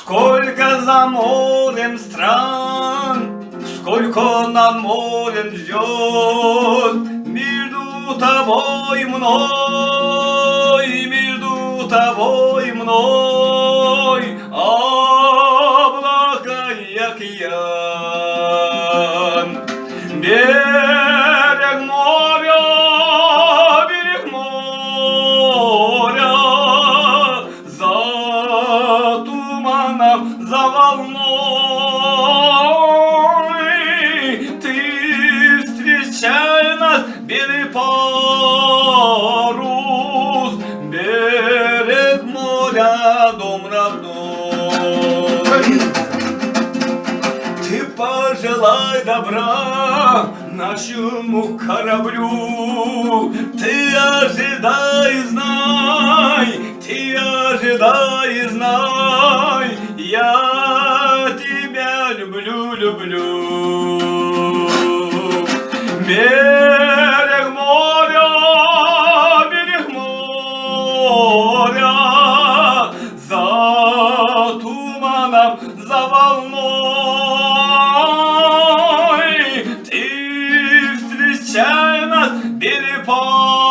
Сколько за морем стран, сколько над морем звезд, между тобой и мной, между тобой и мной, облака и океан. Берег моря, за туманом, за волной. Ты встречай нас, белый парус, берег моря, дом родной. Ты пожелай добра нашему кораблю, ты ожидай и знай, ты ожидай и знай, я тебя люблю, люблю. Берег моря, за туманом, за волной. Ты встречай нас, белый парус,